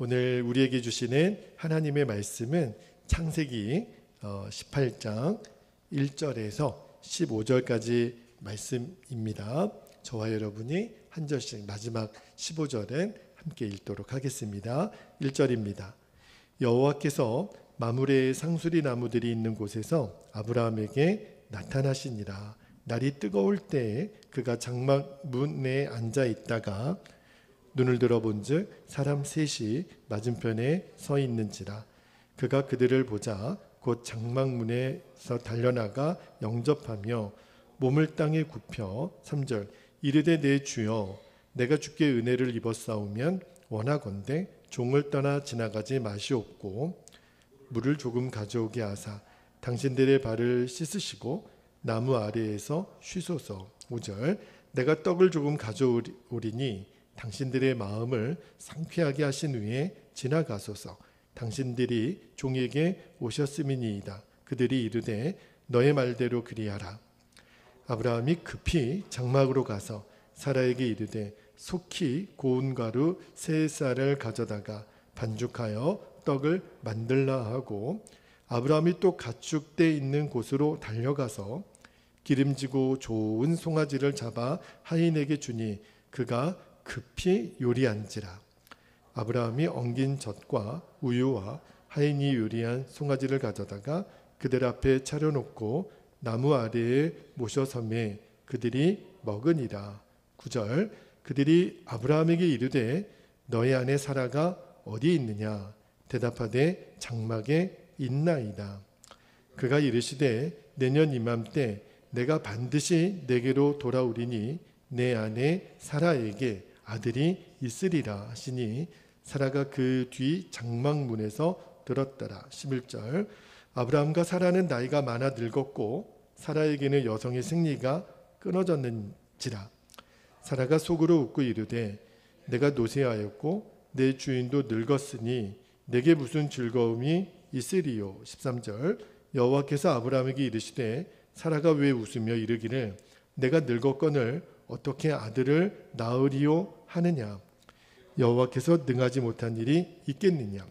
오늘 우리에게 주시는 하나님의 말씀은 창세기 18장 1절에서 15절까지 말씀입니다. 저와 여러분이 한 절씩 마지막 15절은 함께 읽도록 하겠습니다. 1절입니다. 여호와께서 마므레의 상수리 나무들이 있는 곳에서 아브라함에게 나타나시니라. 날이 뜨거울 때에 그가 장막 문에 앉아 있다가 눈을 들어본즉 사람 셋이 맞은편에 서 있는지라. 그가 그들을 보자 곧 장막 문에서 달려나가 영접하며 몸을 땅에 굽혀 3절 이르되 내 주여 내가 주께 은혜를 입었사오면 원하건대 종을 떠나 지나가지 마시옵고 물을 조금 가져오게 하사 당신들의 발을 씻으시고 나무 아래에서 쉬소서. 5절 내가 떡을 조금 가져오리니 당신들의 마음을 상쾌하게 하신 후에 지나가소서. 당신들이 종에게 오셨음이니이다. 그들이 이르되 너의 말대로 그리하라. 아브라함이 급히 장막으로 가서 사라에게 이르되 속히 고운 가루 세 쌀을 가져다가 반죽하여 떡을 만들라 하고 아브라함이 또 가축대 있는 곳으로 달려가서 기름지고 좋은 송아지를 잡아 하인에게 주니 그가 급히 요리한지라. 아브라함이 엉긴 젖과 우유와 하인이 요리한 송아지를 가져다가 그들 앞에 차려놓고 나무 아래에 모셔섬에 그들이 먹으니라. 9절 그들이 아브라함에게 이르되 너의 아내 사라가 어디 있느냐. 대답하되 장막에 있나이다. 그가 이르시되 내년 이맘때 내가 반드시 내게로 돌아오리니 내 아내 사라에게 아들이 있으리라 하시니 사라가 그 뒤 장막문에서 들었더라. 11절 아브라함과 사라는 나이가 많아 늙었고 사라에게는 여성의 생리가 끊어졌는지라. 사라가 속으로 웃고 이르되 내가 노쇠하였고 내 주인도 늙었으니 내게 무슨 즐거움이 있으리요. 13절 여호와께서 아브라함에게 이르시되 사라가 왜 웃으며 이르기를 내가 늙었거늘 어떻게 아들을 낳으리요 하느냐. 여호와께서 능하지 못한 일이 있겠느냐.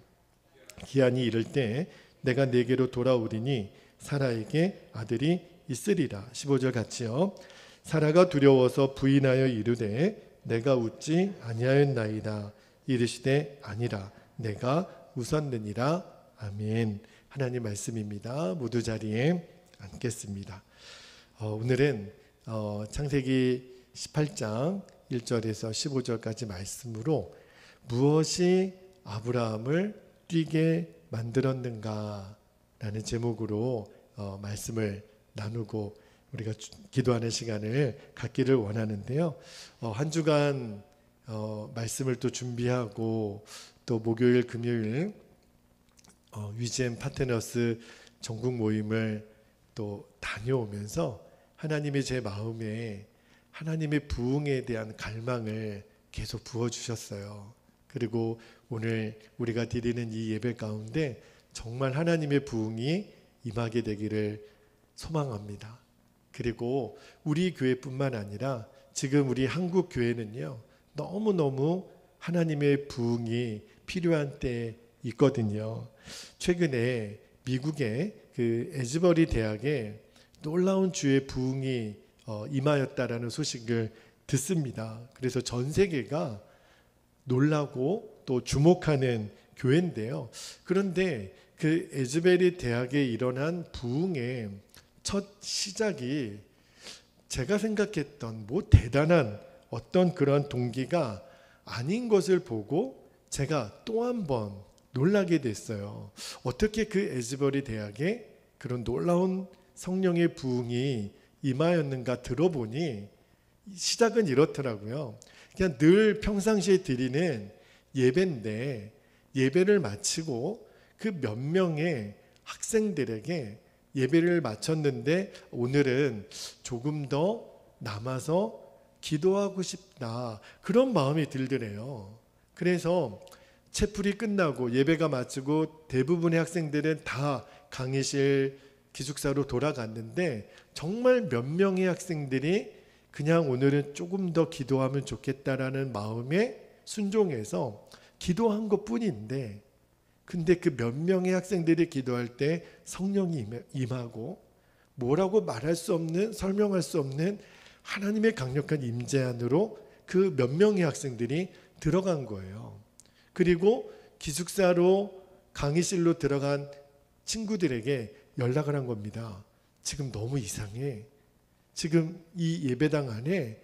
기한이 이를 때 내가 내게로 돌아오리니 사라에게 아들이 있으리라. 15절 같이요. 사라가 두려워서 부인하여 이르되 내가 웃지 아니하였나이다. 이르시되 아니라 내가 웃었느니라. 아멘. 하나님 말씀입니다. 모두 자리에 앉겠습니다. 오늘은 창세기 18장 1절에서 15절까지 말씀으로 무엇이 아브라함을 뛰게 만들었는가 라는 제목으로 말씀을 나누고 우리가 기도하는 시간을 갖기를 원하는데요. 한 주간 말씀을 또 준비하고 또 목요일 금요일 위젠 파트너스 전국 모임을 또 다녀오면서 하나님이 제 마음에 하나님의 부흥에 대한 갈망을 계속 부어주셨어요. 그리고 오늘 우리가 드리는 이 예배 가운데 정말 하나님의 부흥이 임하게 되기를 소망합니다. 그리고 우리 교회뿐만 아니라 지금 우리 한국 교회는요 너무너무 하나님의 부흥이 필요한 때에 있거든요. 최근에 미국의 그 에즈버리 대학에 놀라운 주의 부흥이 임하였다라는 소식을 듣습니다. 그래서 전 세계가 놀라고 또 주목하는 교회인데요. 그런데 그 에즈베리 대학에 일어난 부흥의 첫 시작이 제가 생각했던 대단한 어떤 그런 동기가 아닌 것을 보고 제가 또 한 번 놀라게 됐어요. 어떻게 그 에즈버리 대학에 그런 놀라운 성령의 부흥이 임하였는가 들어보니 시작은 이렇더라고요. 그냥 늘 평상시에 드리는 예배인데 예배를 마치고 그 몇 명의 학생들에게 예배를 마쳤는데 오늘은 조금 더 남아서 기도하고 싶다 그런 마음이 들더래요. 그래서 채플이 끝나고 예배가 마치고 대부분의 학생들은 다 강의실 기숙사로 돌아갔는데 정말 몇 명의 학생들이 그냥 오늘은 조금 더 기도하면 좋겠다라는 마음에 순종해서 기도한 것뿐인데, 근데 그 몇 명의 학생들이 기도할 때 성령이 임하고 뭐라고 말할 수 없는, 설명할 수 없는 하나님의 강력한 임재 안으로 그 몇 명의 학생들이 들어간 거예요. 그리고 기숙사로 강의실로 들어간 친구들에게 연락을 한 겁니다. 지금 너무 이상해. 지금 이 예배당 안에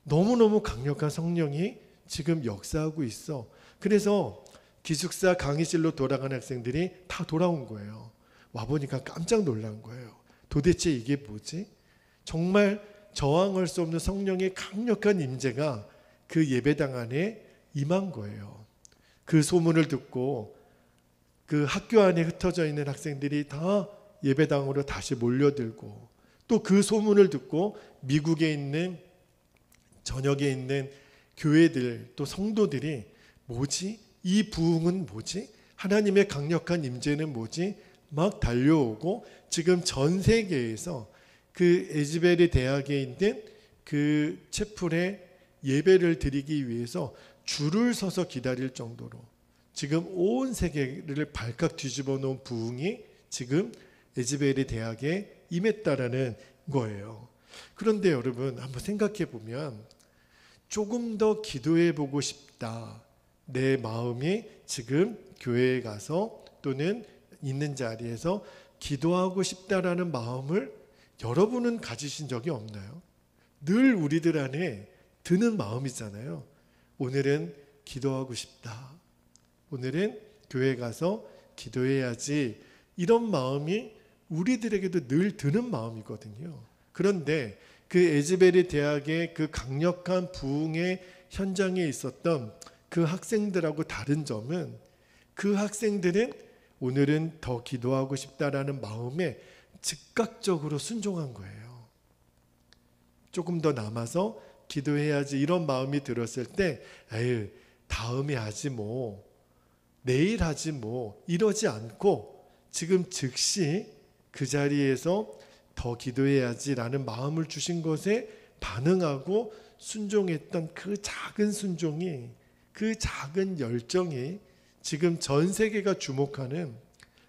너무너무 강력한 성령이 지금 역사하고 있어. 그래서 기숙사 강의실로 돌아간 학생들이 다 돌아온 거예요. 와보니까 깜짝 놀란 거예요. 도대체 이게 뭐지? 정말 저항할 수 없는 성령의 강력한 임재가 그 예배당 안에 임한 거예요. 그 소문을 듣고 그 학교 안에 흩어져 있는 학생들이 다 예배당으로 다시 몰려들고, 또 그 소문을 듣고 미국에 있는, 전역에 있는 교회들, 또 성도들이 뭐지? 이 부흥은 뭐지? 하나님의 강력한 임재는 뭐지? 막 달려오고, 지금 전 세계에서 그 에즈베리 대학에 있는 그 채플에 예배를 드리기 위해서 줄을 서서 기다릴 정도로 지금 온 세계를 발칵 뒤집어 놓은 부흥이 지금 에즈베리 대학에 임했다라는 거예요. 그런데 여러분, 한번 생각해 보면 조금 더 기도해 보고 싶다. 내 마음이 지금 교회에 가서 또는 있는 자리에서 기도하고 싶다라는 마음을 여러분은 가지신 적이 없나요? 늘 우리들 안에 드는 마음이잖아요. 오늘은 기도하고 싶다. 오늘은 교회 가서 기도해야지. 이런 마음이 우리들에게도 늘 드는 마음이거든요. 그런데 그 에즈베리 대학의 그 강력한 부흥의 현장에 있었던 그 학생들하고 다른 점은, 그 학생들은 오늘은 더 기도하고 싶다라는 마음에 즉각적으로 순종한 거예요. 조금 더 남아서 기도해야지 이런 마음이 들었을 때, 에휴, 다음에 하지 뭐, 내일 하지 뭐, 이러지 않고 지금 즉시 그 자리에서 더 기도해야지라는 마음을 주신 것에 반응하고 순종했던 그 작은 순종이, 그 작은 열정이 지금 전 세계가 주목하는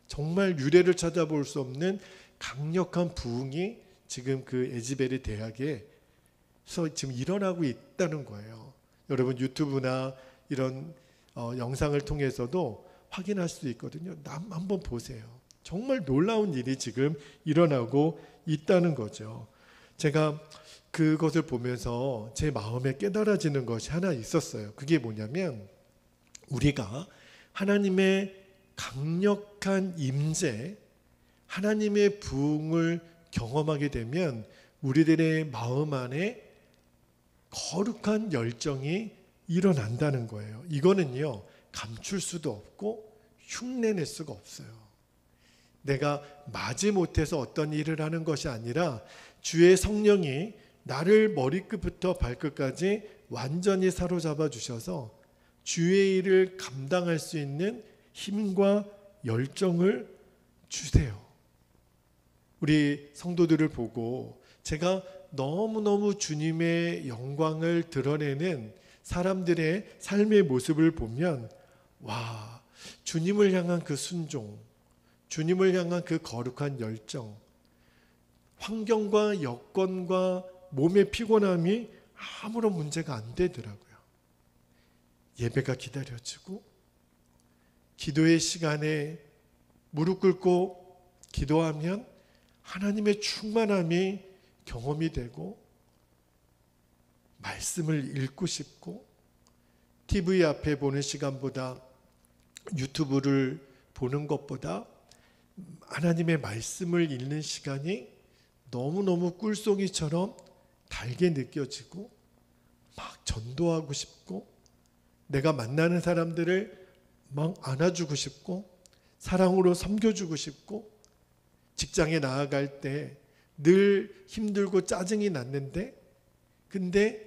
정말 유례를 찾아볼 수 없는 강력한 부흥이 지금 그 에즈베리 대학에서 지금 일어나고 있다는 거예요. 여러분 유튜브나 이런 영상을 통해서도 확인할 수 있거든요. 한번 보세요. 정말 놀라운 일이 지금 일어나고 있다는 거죠. 제가 그것을 보면서 제 마음에 깨달아지는 것이 하나 있었어요. 그게 뭐냐면, 우리가 하나님의 강력한 임재, 하나님의 부흥을 경험하게 되면 우리들의 마음 안에 거룩한 열정이 일어난다는 거예요. 이거는요, 감출 수도 없고 흉내낼 수가 없어요. 내가 마지못해서 어떤 일을 하는 것이 아니라 주의 성령이 나를 머리끝부터 발끝까지 완전히 사로잡아 주셔서 주의 일을 감당할 수 있는 힘과 열정을 주세요. 우리 성도들을 보고 제가 너무너무 주님의 영광을 드러내는 사람들의 삶의 모습을 보면, 와, 주님을 향한 그 순종, 주님을 향한 그 거룩한 열정, 환경과 여건과 몸의 피곤함이 아무런 문제가 안 되더라고요. 예배가 기다려지고 기도의 시간에 무릎 꿇고 기도하면 하나님의 충만함이 경험이 되고, 말씀을 읽고 싶고, TV 앞에 보는 시간보다, 유튜브를 보는 것보다 하나님의 말씀을 읽는 시간이 너무너무 꿀송이처럼 달게 느껴지고, 막 전도하고 싶고, 내가 만나는 사람들을 막 안아주고 싶고, 사랑으로 섬겨주고 싶고, 직장에 나아갈 때 늘 힘들고 짜증이 났는데, 근데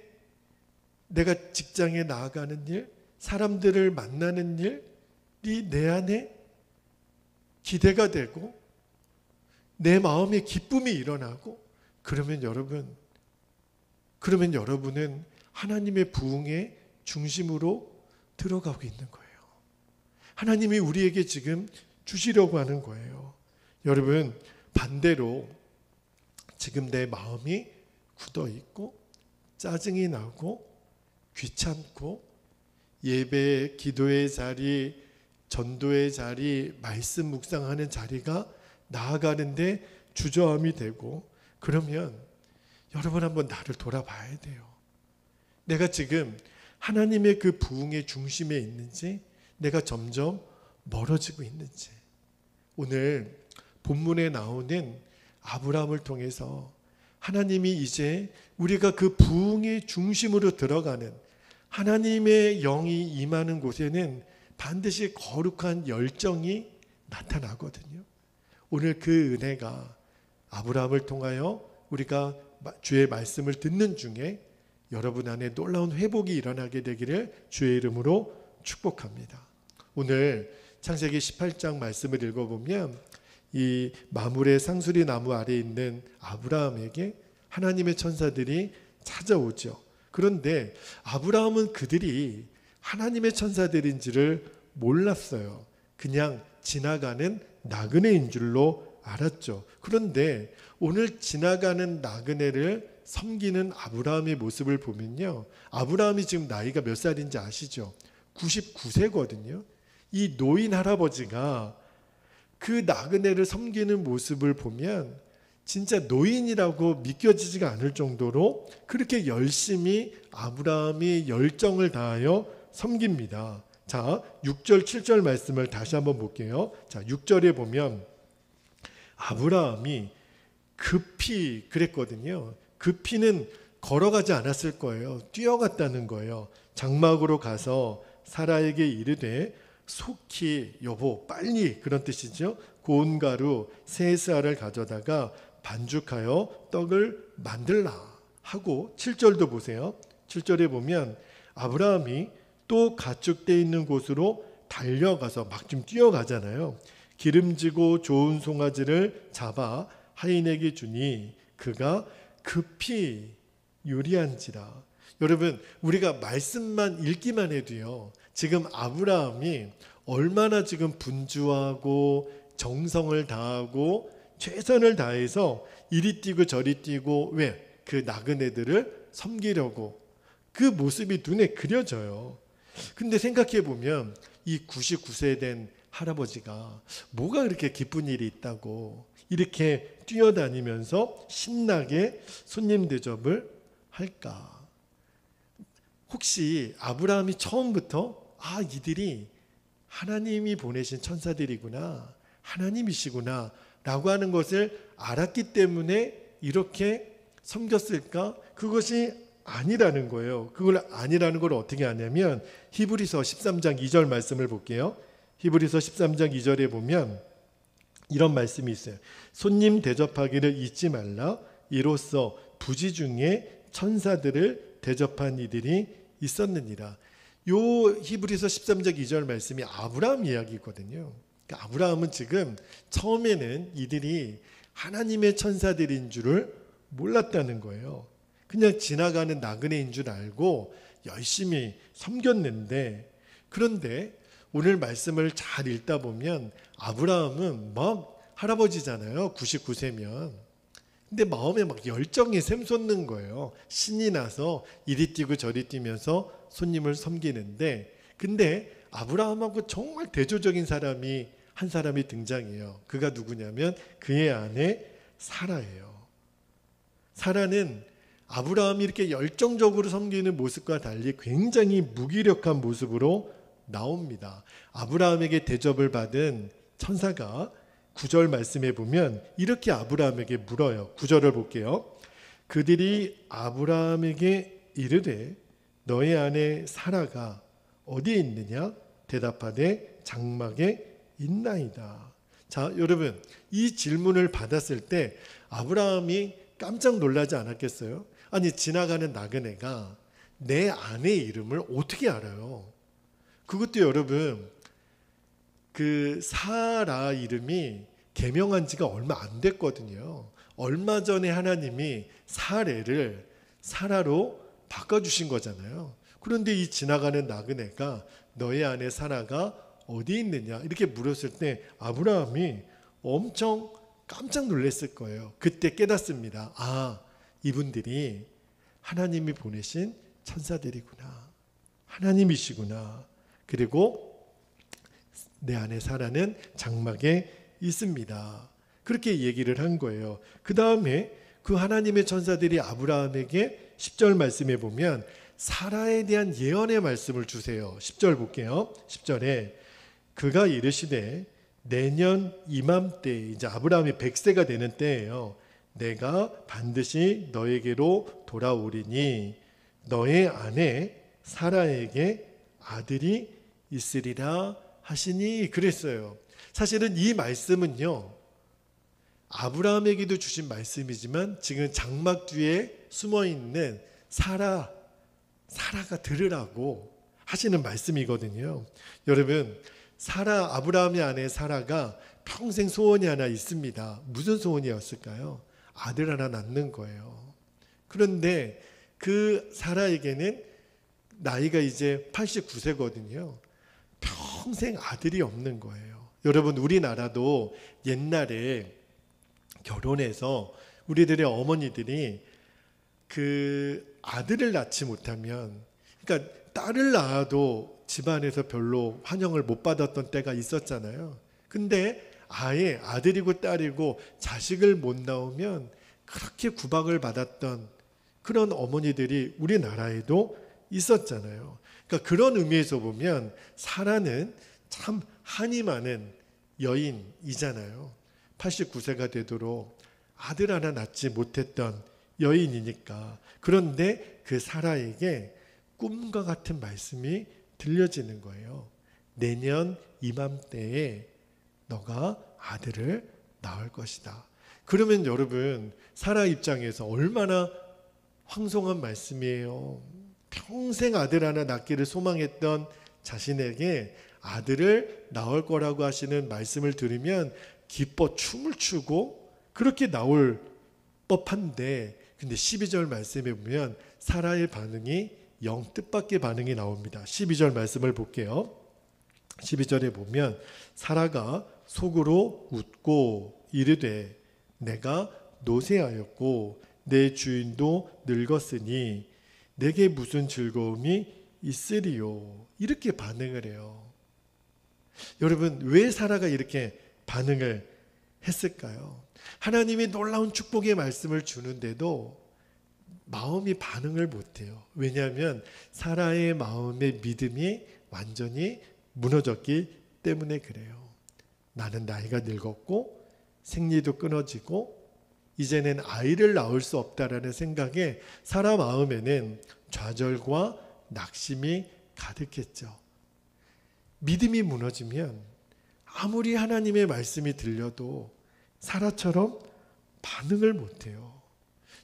내가 직장에 나아가는 일, 사람들을 만나는 일이 내 안에 기대가 되고 내 마음에 기쁨이 일어나고, 그러면 여러분은 하나님의 부흥의 중심으로 들어가고 있는 거예요. 하나님이 우리에게 지금 주시려고 하는 거예요. 여러분, 반대로 지금 내 마음이 굳어 있고 짜증이 나고 귀찮고 예배, 기도의 자리, 전도의 자리, 말씀 묵상하는 자리가 나아가는데 주저함이 되고, 그러면 여러분 한번 나를 돌아봐야 돼요. 내가 지금 하나님의 그 부흥의 중심에 있는지, 내가 점점 멀어지고 있는지. 오늘 본문에 나오는 아브라함을 통해서 하나님이 이제 우리가 그 부흥의 중심으로 들어가는, 하나님의 영이 임하는 곳에는 반드시 거룩한 열정이 나타나거든요. 오늘 그 은혜가 아브라함을 통하여 우리가 주의 말씀을 듣는 중에 여러분 안에 놀라운 회복이 일어나게 되기를 주의 이름으로 축복합니다. 오늘 창세기 18장 말씀을 읽어보면 이 마물의 상수리 나무 아래에 있는 아브라함에게 하나님의 천사들이 찾아오죠. 그런데 아브라함은 그들이 하나님의 천사들인지를 몰랐어요. 그냥 지나가는 나그네인 줄로 알았죠. 그런데 오늘 지나가는 나그네를 섬기는 아브라함의 모습을 보면요, 아브라함이 지금 나이가 몇 살인지 아시죠? 99세거든요. 이 노인 할아버지가 그 나그네를 섬기는 모습을 보면 진짜 노인이라고 믿겨지지가 않을 정도로 그렇게 열심히 아브라함이 열정을 다하여 섬깁니다. 자, 6절 7절 말씀을 다시 한번 볼게요. 자, 6절에 보면 아브라함이 급히 그랬거든요. 급히는 걸어가지 않았을 거예요. 뛰어갔다는 거예요. 장막으로 가서 사라에게 이르되 속히, 여보 빨리, 그런 뜻이죠. 고운 가루 세 쌀을 가져다가 반죽하여 떡을 만들라 하고, 7절도 보세요. 7절에 보면 아브라함이 또 가축되어 있는 곳으로 달려가서 막 좀 뛰어가잖아요. 기름지고 좋은 송아지를 잡아 하인에게 주니 그가 급히 요리한지라. 여러분, 우리가 말씀만 읽기만 해도요, 지금 아브라함이 얼마나 지금 분주하고 정성을 다하고 최선을 다해서 이리 뛰고 저리 뛰고, 왜? 그 나그네들을 섬기려고, 그 모습이 눈에 그려져요. 근데 생각해 보면 이 99세 된 할아버지가 뭐가 그렇게 기쁜 일이 있다고 이렇게 뛰어다니면서 신나게 손님 대접을 할까? 혹시 아브라함이 처음부터 이들이 하나님이 보내신 천사들이구나, 하나님이시구나 라고 하는 것을 알았기 때문에 이렇게 섬겼을까? 그것이 아니라는 거예요. 그걸 아니라는 걸 어떻게 아냐면 히브리서 13장 2절 말씀을 볼게요. 히브리서 13장 2절에 보면 이런 말씀이 있어요. 손님 대접하기를 잊지 말라. 이로써 부지 중에 천사들을 대접한 이들이 있었느니라. 요 히브리서 13장 2절 말씀이 아브라함 이야기거든요. 그러니까 아브라함은 지금 처음에는 이들이 하나님의 천사들인 줄을 몰랐다는 거예요. 그냥 지나가는 나그네인 줄 알고 열심히 섬겼는데, 그런데 오늘 말씀을 잘 읽다 보면 아브라함은 막 할아버지잖아요. 99세면. 근데 마음에 막 열정이 샘솟는 거예요. 신이 나서 이리 뛰고 저리 뛰면서 손님을 섬기는데, 근데 아브라함하고 정말 대조적인 사람이 한 사람이 등장해요. 그가 누구냐면 그의 아내 사라예요. 사라는 아브라함이 이렇게 열정적으로 섬기는 모습과 달리 굉장히 무기력한 모습으로 나옵니다. 아브라함에게 대접을 받은 천사가 9절 말씀에 보면 이렇게 아브라함에게 물어요. 9절을 볼게요. 그들이 아브라함에게 이르되 너의 아내 사라가 어디에 있느냐? 대답하되 장막에 있나이다. 자, 여러분, 이 질문을 받았을 때 아브라함이 깜짝 놀라지 않았겠어요? 아니, 지나가는 나그네가 내 아내의 이름을 어떻게 알아요? 그것도 여러분, 그 사라 이름이 개명한 지가 얼마 안 됐거든요. 얼마 전에 하나님이 사레를 사라로 바꿔주신 거잖아요. 그런데 이 지나가는 나그네가 너의 아내 사라가 어디 있느냐 이렇게 물었을 때 아브라함이 엄청 깜짝 놀랐을 거예요. 그때 깨닫습니다. 아, 이분들이 하나님이 보내신 천사들이구나. 하나님이시구나. 그리고 내 안에 사라는 장막에 있습니다. 그렇게 얘기를 한 거예요. 그 다음에 그 하나님의 천사들이 아브라함에게 10절 말씀에 보면 사라에 대한 예언의 말씀을 주세요. 10절 볼게요. 10절에 그가 이르시되 내년 이맘때, 이제 아브라함이 100세가 되는 때예요. 내가 반드시 너에게로 돌아오리니 너의 아내 사라에게 아들이 있으리라 하시니 그랬어요. 사실은 이 말씀은요, 아브라함에게도 주신 말씀이지만 지금 장막 뒤에 숨어있는 사라가 들으라고 하시는 말씀이거든요. 여러분, 아브라함의 아내 사라가 평생 소원이 하나 있습니다. 무슨 소원이었을까요? 아들 하나 낳는 거예요. 그런데 그 사라에게는 나이가 이제 89세거든요. 평생 아들이 없는 거예요. 여러분, 우리나라도 옛날에 결혼해서 우리들의 어머니들이 그 아들을 낳지 못하면, 그러니까 딸을 낳아도 집안에서 별로 환영을 못 받았던 때가 있었잖아요. 근데 아예 아들이고 딸이고 자식을 못 낳으면 그렇게 구박을 받았던 그런 어머니들이 우리나라에도 있었잖아요. 그러니까 그런 의미에서 보면 사라는 참 한이 많은 여인이잖아요. 89세가 되도록 아들 하나 낳지 못했던 여인이니까. 그런데 그 사라에게 꿈과 같은 말씀이 들려지는 거예요. 내년 이맘때에 너가 아들을 낳을 것이다. 그러면 여러분, 사라 입장에서 얼마나 황송한 말씀이에요. 평생 아들 하나 낳기를 소망했던 자신에게 아들을 낳을 거라고 하시는 말씀을 들으면 기뻐 춤을 추고 그렇게 나올 법한데, 근데 12절 말씀에 보면 사라의 반응이 영 뜻밖의 반응이 나옵니다. 12절 말씀을 볼게요. 12절에 보면 사라가 속으로 웃고 이르되 내가 노쇠하였고 내 주인도 늙었으니 내게 무슨 즐거움이 있으리요. 이렇게 반응을 해요. 여러분, 왜 사라가 이렇게 반응을 했을까요? 하나님이 놀라운 축복의 말씀을 주는데도 마음이 반응을 못해요. 왜냐하면 사라의 마음의 믿음이 완전히 무너졌기 때문에 그래요. 나는 나이가 늙었고 생리도 끊어지고 이제는 아이를 낳을 수 없다라는 생각에 사라 마음에는 좌절과 낙심이 가득했죠. 믿음이 무너지면 아무리 하나님의 말씀이 들려도 사라처럼 반응을 못해요.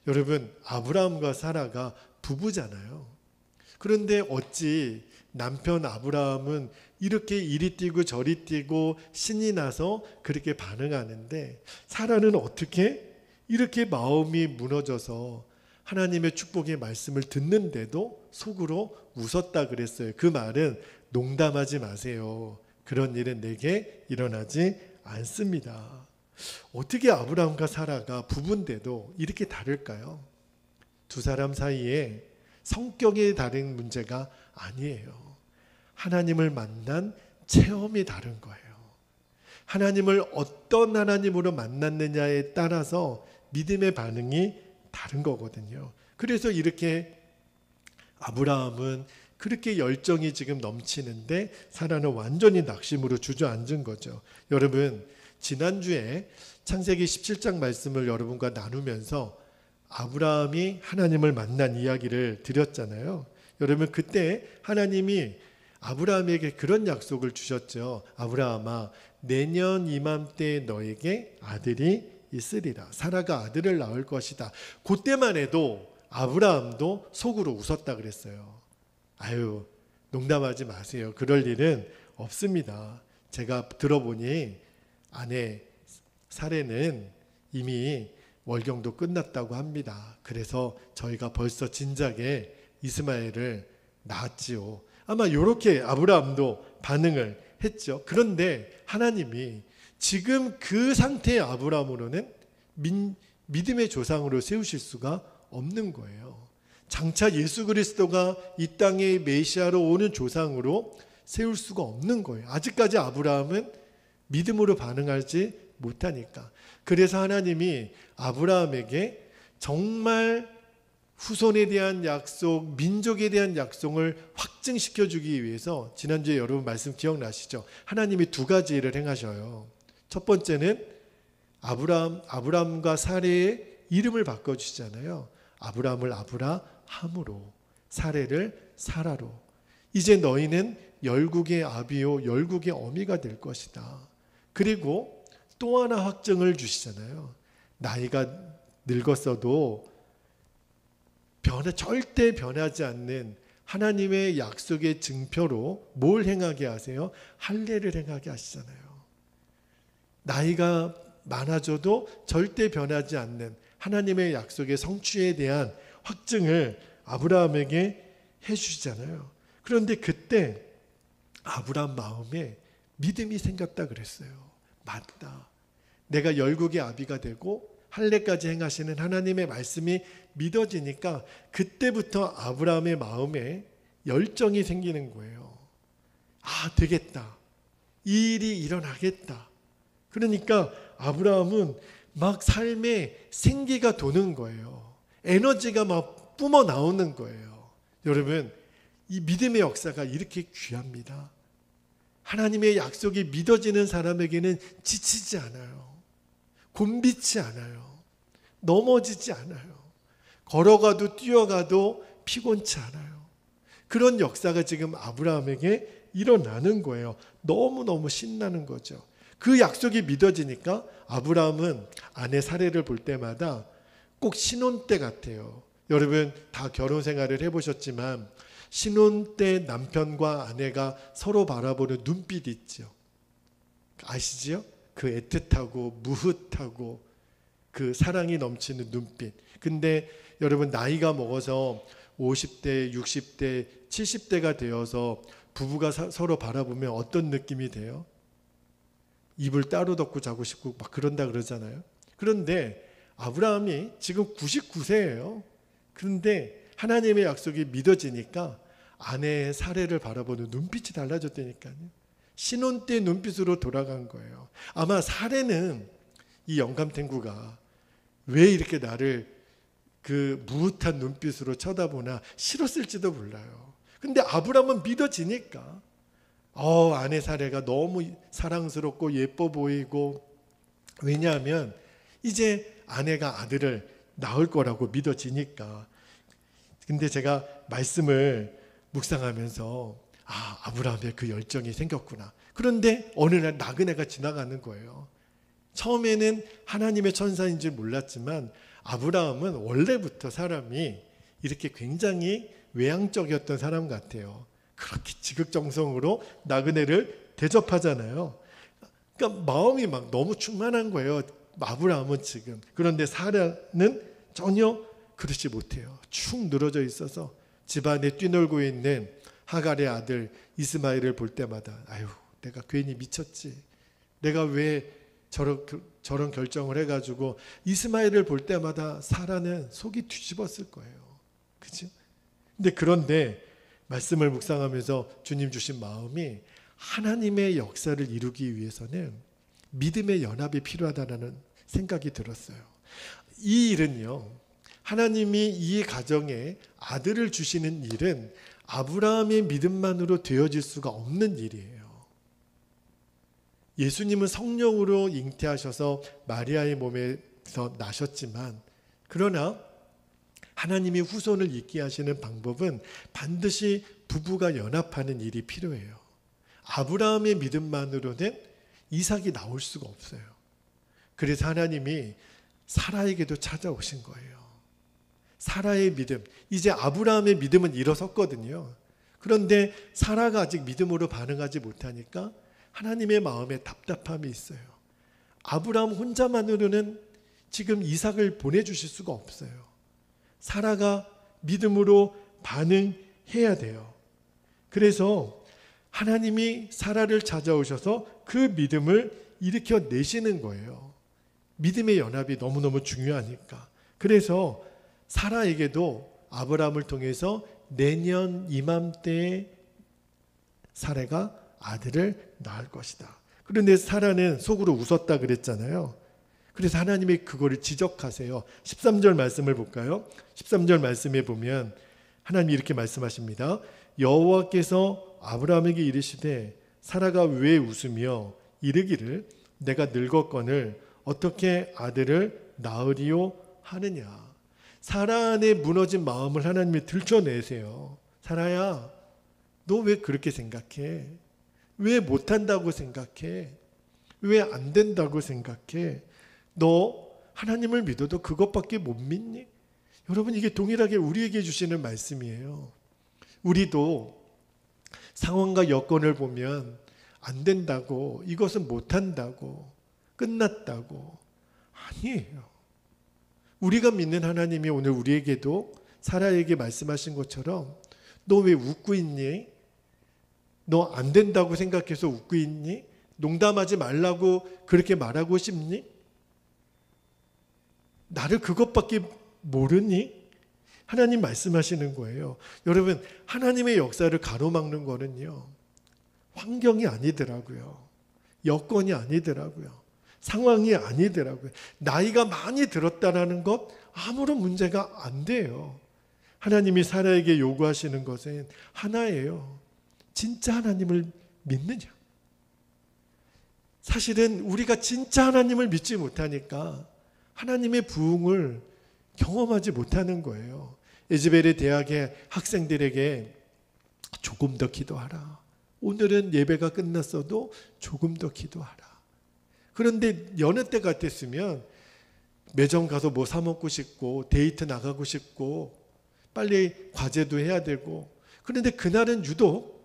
여러분, 아브라함과 사라가 부부잖아요. 그런데 어찌 남편 아브라함은 이렇게 이리 뛰고 저리 뛰고 신이 나서 그렇게 반응하는데 사라는 어떻게 이렇게 마음이 무너져서 하나님의 축복의 말씀을 듣는데도 속으로 웃었다 그랬어요. 그 말은 농담하지 마세요. 그런 일은 내게 일어나지 않습니다. 어떻게 아브라함과 사라가 부부인데도 이렇게 다를까요? 두 사람 사이에 성격이 다른 문제가 아니에요. 하나님을 만난 체험이 다른 거예요. 하나님을 어떤 하나님으로 만났느냐에 따라서 믿음의 반응이 다른 거거든요. 그래서 이렇게 아브라함은 그렇게 열정이 지금 넘치는데 사라는 완전히 낙심으로 주저앉은 거죠. 여러분, 지난주에 창세기 17장 말씀을 여러분과 나누면서 아브라함이 하나님을 만난 이야기를 드렸잖아요. 여러분, 그때 하나님이 아브라함에게 그런 약속을 주셨죠. 아브라함아, 내년 이맘때 너에게 아들이 있으리라. 사라가 아들을 낳을 것이다. 그때만 해도 아브라함도 속으로 웃었다 그랬어요. 아유, 농담하지 마세요. 그럴 일은 없습니다. 제가 들어보니 아내 사례는 이미 월경도 끝났다고 합니다. 그래서 저희가 벌써 진작에 이스마엘을 낳았지요. 아마 이렇게 아브라함도 반응을 했죠. 그런데 하나님이 지금 그 상태의 아브라함으로는 믿음의 조상으로 세우실 수가 없는 거예요. 장차 예수 그리스도가 이 땅의 메시아로 오는 조상으로 세울 수가 없는 거예요. 아직까지 아브라함은 믿음으로 반응하지 못하니까. 그래서 하나님이 아브라함에게 정말 후손에 대한 약속, 민족에 대한 약속을 확증시켜 주기 위해서 지난주에 여러분 말씀 기억나시죠? 하나님이 두 가지 일을 행하셔요. 첫 번째는 아브라함과 사레의 이름을 바꿔주시잖아요. 아브라함을 아브라함으로, 사레를 사라로. 이제 너희는 열국의 아비요 열국의 어미가 될 것이다. 그리고 또 하나 확증을 주시잖아요. 나이가 늙었어도 절대 변하지 않는 하나님의 약속의 증표로 뭘 행하게 하세요? 할례를 행하게 하시잖아요. 나이가 많아져도 절대 변하지 않는 하나님의 약속의 성취에 대한 확증을 아브라함에게 해주시잖아요. 그런데 그때 아브라함 마음에 믿음이 생겼다 그랬어요. 맞다. 내가 열국의 아비가 되고 할례까지 행하시는 하나님의 말씀이 믿어지니까 그때부터 아브라함의 마음에 열정이 생기는 거예요. 아, 되겠다. 이 일이 일어나겠다. 그러니까 아브라함은 막 삶에 생기가 도는 거예요. 에너지가 막 뿜어 나오는 거예요. 여러분, 이 믿음의 역사가 이렇게 귀합니다. 하나님의 약속이 믿어지는 사람에게는 지치지 않아요. 곤비치 않아요. 넘어지지 않아요. 걸어가도 뛰어가도 피곤치 않아요. 그런 역사가 지금 아브라함에게 일어나는 거예요. 너무너무 신나는 거죠. 그 약속이 믿어지니까 아브라함은 아내 사레를 볼 때마다 꼭 신혼 때 같아요. 여러분 다 결혼 생활을 해보셨지만 신혼 때 남편과 아내가 서로 바라보는 눈빛 있죠. 아시지요? 그 애틋하고 무흐하고 그 사랑이 넘치는 눈빛. 근데 여러분 나이가 먹어서 50대, 60대, 70대가 되어서 부부가 서로 바라보면 어떤 느낌이 돼요? 이불 따로 덮고 자고 싶고 막 그런다 그러잖아요. 그런데 아브라함이 지금 99세예요. 그런데 하나님의 약속이 믿어지니까 아내의 사례를 바라보는 눈빛이 달라졌다니까요. 신혼 때 눈빛으로 돌아간 거예요. 아마 사례는 이 영감탱구가 왜 이렇게 나를 그 무릇한 눈빛으로 쳐다보나 싫었을지도 몰라요. 근데 아브라함은 믿어지니까 아내 사례가 너무 사랑스럽고 예뻐 보이고, 왜냐하면 이제 아내가 아들을 낳을 거라고 믿어지니까. 근데 제가 말씀을 묵상하면서 아브라함의 그 열정이 생겼구나. 그런데 어느 날 나그네가 지나가는 거예요. 처음에는 하나님의 천사인 줄 몰랐지만 아브라함은 원래부터 사람이 이렇게 굉장히 외향적이었던 사람 같아요. 그렇게 지극정성으로 나그네를 대접하잖아요. 그러니까 마음이 막 너무 충만한 거예요. 아브라함은 지금. 그런데 사라는 전혀 그렇지 못해요. 축 늘어져 있어서 집안에 뛰놀고 있는 하갈의 아들 이스마엘을 볼 때마다 아유, 내가 괜히 미쳤지. 내가 왜 저런 결정을 해가지고. 이스마엘을 볼 때마다 사라는 속이 뒤집었을 거예요. 그죠? 그런데 말씀을 묵상하면서 주님 주신 마음이 하나님의 역사를 이루기 위해서는 믿음의 연합이 필요하다는 생각이 들었어요. 이 일은요, 하나님이 이 가정에 아들을 주시는 일은 아브라함의 믿음만으로 되어질 수가 없는 일이에요. 예수님은 성령으로 잉태하셔서 마리아의 몸에서 나셨지만, 그러나 하나님이 후손을 있게 하시는 방법은 반드시 부부가 연합하는 일이 필요해요. 아브라함의 믿음만으로는 이삭이 나올 수가 없어요. 그래서 하나님이 사라에게도 찾아오신 거예요. 사라의 믿음, 이제 아브라함의 믿음은 일어섰거든요. 그런데 사라가 아직 믿음으로 반응하지 못하니까 하나님의 마음에 답답함이 있어요. 아브라함 혼자만으로는 지금 이삭을 보내주실 수가 없어요. 사라가 믿음으로 반응해야 돼요. 그래서 하나님이 사라를 찾아오셔서 그 믿음을 일으켜 내시는 거예요. 믿음의 연합이 너무너무 중요하니까. 그래서 사라에게도 아브라함을 통해서 내년 이맘때에 사라가 아들을 낳을 것이다. 그런데 사라는 속으로 웃었다 그랬잖아요. 그래서 하나님이 그거를 지적하세요. 13절 말씀을 볼까요? 13절 말씀에 보면 하나님이 이렇게 말씀하십니다. 여호와께서 아브라함에게 이르시되 사라가 왜 웃으며 이르기를 내가 늙었거늘 어떻게 아들을 낳으리요 하느냐. 사라 안에 무너진 마음을 하나님이 들춰내세요. 사라야, 너 왜 그렇게 생각해? 왜 못한다고 생각해? 왜 안 된다고 생각해? 너 하나님을 믿어도 그것밖에 못 믿니? 여러분, 이게 동일하게 우리에게 주시는 말씀이에요. 우리도 상황과 여건을 보면 안 된다고, 이것은 못한다고, 끝났다고. 아니에요. 우리가 믿는 하나님이 오늘 우리에게도 사라에게 말씀하신 것처럼 너 왜 웃고 있니? 너 안 된다고 생각해서 웃고 있니? 농담하지 말라고 그렇게 말하고 싶니? 나를 그것밖에 모르니? 하나님 말씀하시는 거예요. 여러분, 하나님의 역사를 가로막는 거는요, 환경이 아니더라고요. 여건이 아니더라고요. 상황이 아니더라고요. 나이가 많이 들었다라는 것 아무런 문제가 안 돼요. 하나님이 사라에게 요구하시는 것은 하나예요. 진짜 하나님을 믿느냐? 사실은 우리가 진짜 하나님을 믿지 못하니까 하나님의 부흥을 경험하지 못하는 거예요. 에즈벨의 대학의 학생들에게 조금 더 기도하라. 오늘은 예배가 끝났어도 조금 더 기도하라. 그런데 여느 때 같았으면 매점 가서 뭐 사 먹고 싶고 데이트 나가고 싶고 빨리 과제도 해야 되고, 그런데 그날은 유독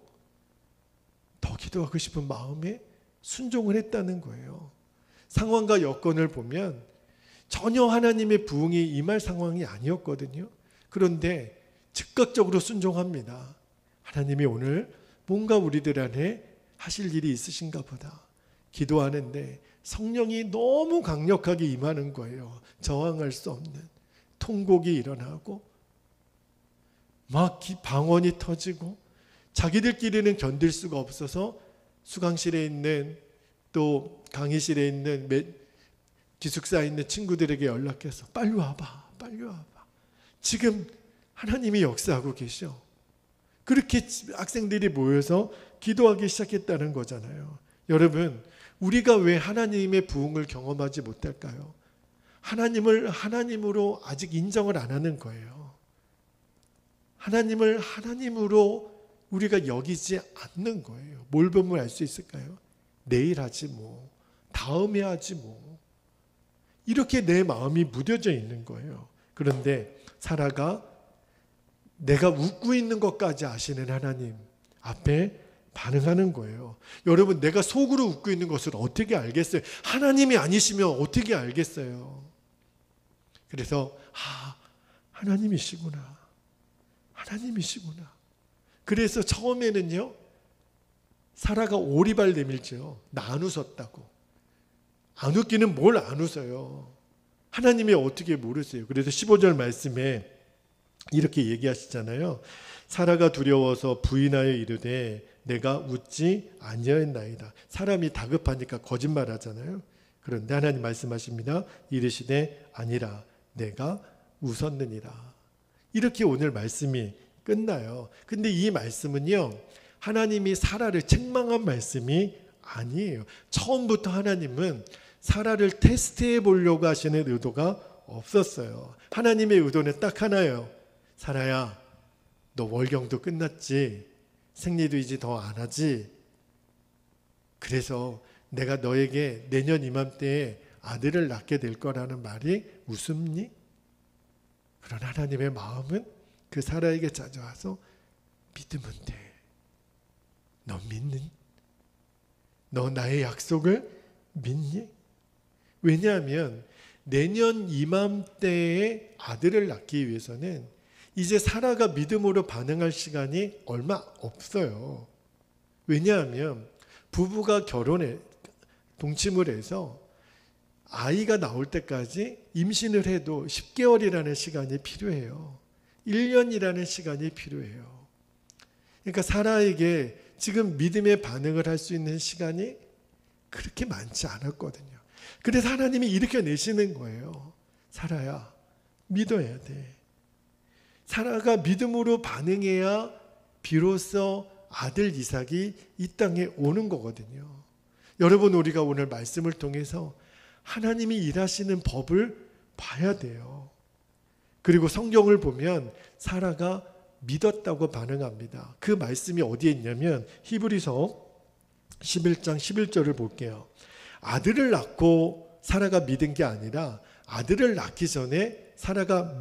더 기도하고 싶은 마음에 순종을 했다는 거예요. 상황과 여건을 보면 전혀 하나님의 부흥이 임할 상황이 아니었거든요. 그런데 즉각적으로 순종합니다. 하나님이 오늘 뭔가 우리들 안에 하실 일이 있으신가 보다. 기도하는데 성령이 너무 강력하게 임하는 거예요. 저항할 수 없는 통곡이 일어나고 막 방언이 터지고 자기들끼리는 견딜 수가 없어서 수강실에 있는 또 강의실에 있는 기숙사에 있는 친구들에게 연락해서 빨리 와봐, 빨리 와봐. 지금 하나님이 역사하고 계셔. 그렇게 학생들이 모여서 기도하기 시작했다는 거잖아요. 여러분, 우리가 왜 하나님의 부흥을 경험하지 못할까요? 하나님을 하나님으로 아직 인정을 안 하는 거예요. 하나님을 하나님으로 우리가 여기지 않는 거예요. 뭘 보면 알 수 있을까요? 내일 하지 뭐, 다음에 하지 뭐. 이렇게 내 마음이 무뎌져 있는 거예요. 그런데 사라가 내가 웃고 있는 것까지 아시는 하나님 앞에 반응하는 거예요. 여러분, 내가 속으로 웃고 있는 것을 어떻게 알겠어요? 하나님이 아니시면 어떻게 알겠어요? 그래서 하나님이시구나. 하나님이시구나. 그래서 처음에는요, 사라가 오리발 내밀죠. 나 안 웃었다고. 안 웃기는 뭘 안 웃어요. 하나님이 어떻게 모르세요? 그래서 15절 말씀에 이렇게 얘기하시잖아요. 사라가 두려워서 부인하여 이르되 내가 웃지 아니하였나이다. 사람이 다급하니까 거짓말하잖아요. 그런데 하나님 말씀하십니다. 이르시되 아니라 내가 웃었느니라. 이렇게 오늘 말씀이 끝나요. 근데 이 말씀은요, 하나님이 사라를 책망한 말씀이 아니에요. 처음부터 하나님은 사라를 테스트해 보려고 하시는 의도가 없었어요. 하나님의 의도는 딱 하나예요. 사라야, 너 월경도 끝났지? 생리도 이제 더 안 하지? 그래서 내가 너에게 내년 이맘때에 아들을 낳게 될 거라는 말이 웃음니? 그런 하나님의 마음은 그 사라에게 찾아와서 믿으면 돼. 너 믿니? 너 나의 약속을 믿니? 왜냐하면 내년 이맘때에 아들을 낳기 위해서는 이제 사라가 믿음으로 반응할 시간이 얼마 없어요. 왜냐하면 부부가 동침을 해서 아이가 나올 때까지 임신을 해도 10개월이라는 시간이 필요해요. 1년이라는 시간이 필요해요. 그러니까 사라에게 지금 믿음의 반응을 할 수 있는 시간이 그렇게 많지 않았거든요. 그래서 하나님이 일으켜내시는 거예요. 사라야, 믿어야 돼. 사라가 믿음으로 반응해야 비로소 아들 이삭이 이 땅에 오는 거거든요. 여러분, 우리가 오늘 말씀을 통해서 하나님이 일하시는 법을 봐야 돼요. 그리고 성경을 보면 사라가 믿었다고 반응합니다. 그 말씀이 어디에 있냐면 히브리서 11장 11절을 볼게요. 아들을 낳고 사라가 믿은 게 아니라 아들을 낳기 전에 사라가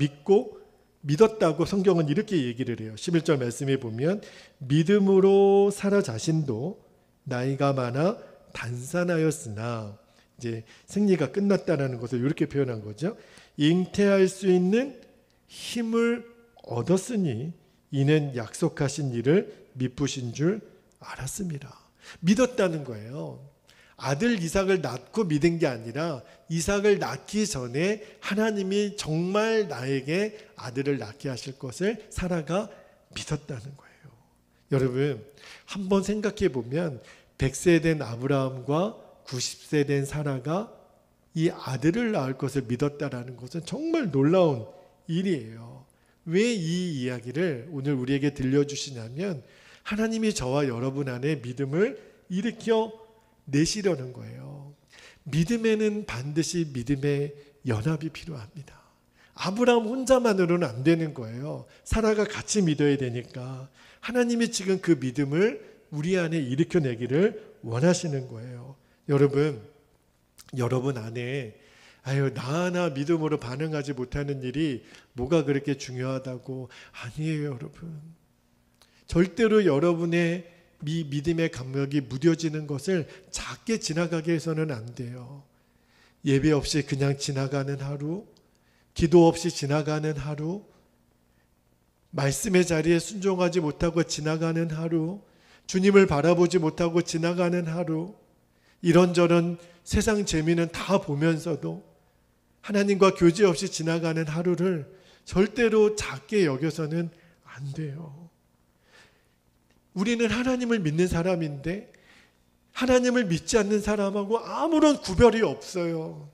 믿었다고 성경은 이렇게 얘기를 해요. 11절 말씀에 보면 믿음으로 사라 자신도 나이가 많아 단산하였으나, 이제 생리가 끝났다라는 것을 이렇게 표현한 거죠. 잉태할 수 있는 힘을 얻었으니 이는 약속하신 일을 미쁘신 줄 알았습니다. 믿었다는 거예요. 아들 이삭을 낳고 믿은 게 아니라 이삭을 낳기 전에 하나님이 정말 나에게 아들을 낳게 하실 것을 사라가 믿었다는 거예요. 여러분, 한번 생각해 보면 100세 된 아브라함과 90세 된 사라가 이 아들을 낳을 것을 믿었다라는 것은 정말 놀라운 일이에요. 왜 이 이야기를 오늘 우리에게 들려주시냐면 하나님이 저와 여러분 안에 믿음을 일으켜 내시려는 거예요. 믿음에는 반드시 믿음의 연합이 필요합니다. 아브라함 혼자만으로는 안 되는 거예요. 사라가 같이 믿어야 되니까 하나님이 지금 그 믿음을 우리 안에 일으켜내기를 원하시는 거예요. 여러분 안에 나 하나 믿음으로 반응하지 못하는 일이 뭐가 그렇게 중요하다고? 아니에요, 여러분. 절대로 여러분의 믿음의 감격이 무뎌지는 것을 작게 지나가게 해서는 안 돼요. 예배 없이 그냥 지나가는 하루, 기도 없이 지나가는 하루, 말씀의 자리에 순종하지 못하고 지나가는 하루, 주님을 바라보지 못하고 지나가는 하루, 이런저런 세상 재미는 다 보면서도 하나님과 교제 없이 지나가는 하루를 절대로 작게 여겨서는 안 돼요. 우리는 하나님을 믿는 사람인데 하나님을 믿지 않는 사람하고 아무런 구별이 없어요.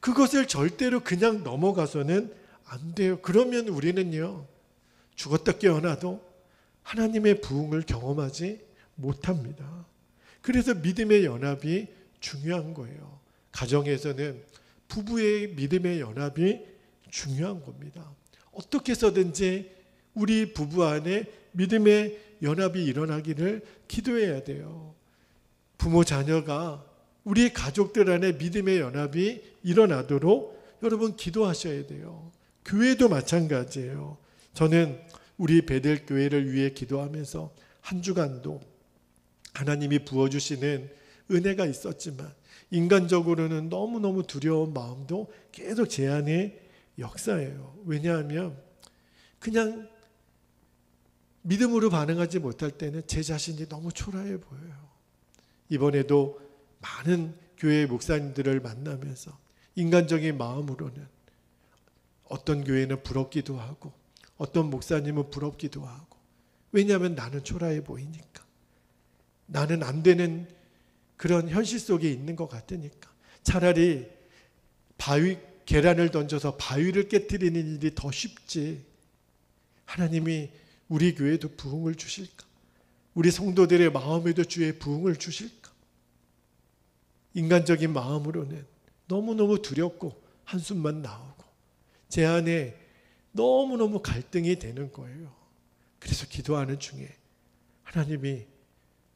그것을 절대로 그냥 넘어가서는 안 돼요. 그러면 우리는요, 죽었다 깨어나도 하나님의 부흥을 경험하지 못합니다. 그래서 믿음의 연합이 중요한 거예요. 가정에서는 부부의 믿음의 연합이 중요한 겁니다. 어떻게 해서든지 우리 부부 안에 믿음의 연합이 일어나기를 기도해야 돼요. 부모 자녀가 우리 가족들 안에 믿음의 연합이 일어나도록 여러분 기도하셔야 돼요. 교회도 마찬가지예요. 저는 우리 베델 교회를 위해 기도하면서 한 주간도 하나님이 부어주시는 은혜가 있었지만 인간적으로는 너무너무 두려운 마음도 계속 제 안에 역사예요. 왜냐하면 그냥 믿음으로 반응하지 못할 때는 제 자신이 너무 초라해 보여요. 이번에도 많은 교회 목사님들을 만나면서 인간적인 마음으로는 어떤 교회는 부럽기도 하고 어떤 목사님은 부럽기도 하고, 왜냐하면 나는 초라해 보이니까, 나는 안 되는 그런 현실 속에 있는 것 같으니까 차라리 계란을 던져서 바위를 깨트리는 일이 더 쉽지. 하나님이 우리 교회도 부흥을 주실까? 우리 성도들의 마음에도 주의 부흥을 주실까? 인간적인 마음으로는 너무너무 두렵고 한숨만 나오고 제 안에 너무너무 갈등이 되는 거예요. 그래서 기도하는 중에 하나님이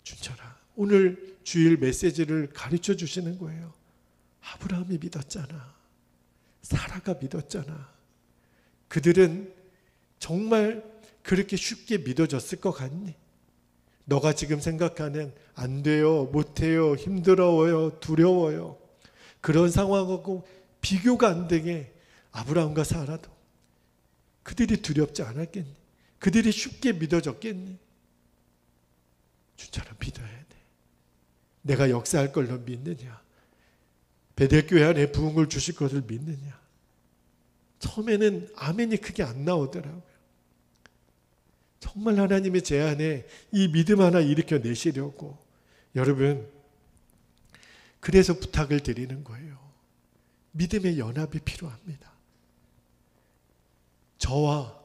준철아, 오늘 주일 메시지를 가르쳐 주시는 거예요. 아브라함이 믿었잖아. 사라가 믿었잖아. 그들은 정말 그렇게 쉽게 믿어졌을 것 같니? 너가 지금 생각하는 안 돼요, 못해요, 힘들어요, 두려워요, 그런 상황하고 비교가 안 되게 아브라함과 사라도 그들이 두렵지 않았겠니? 그들이 쉽게 믿어졌겠니? 주처럼 믿어야 돼. 내가 역사할 걸로 믿느냐? 베델교회 안에 부흥을 주실 것을 믿느냐? 처음에는 아멘이 크게 안 나오더라고요. 정말 하나님의 제안에 이 믿음 하나 일으켜 내시려고 여러분, 그래서 부탁을 드리는 거예요. 믿음의 연합이 필요합니다. 저와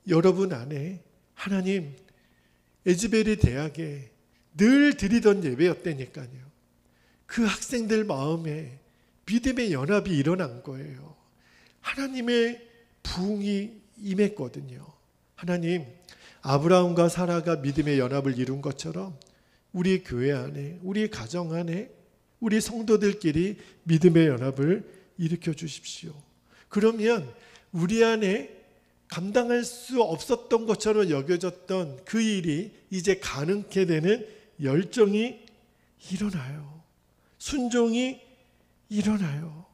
여러분 안에 하나님 에즈베리 대학에 늘 드리던 예배였다니까요. 그 학생들 마음에 믿음의 연합이 일어난 거예요. 하나님의 부흥이 임했거든요. 하나님, 아브라함과 사라가 믿음의 연합을 이룬 것처럼 우리 교회 안에, 우리 가정 안에, 우리 성도들끼리 믿음의 연합을 일으켜 주십시오. 그러면 우리 안에 감당할 수 없었던 것처럼 여겨졌던 그 일이 이제 가능케 되는 열정이 일어나요. 순종이 일어나요.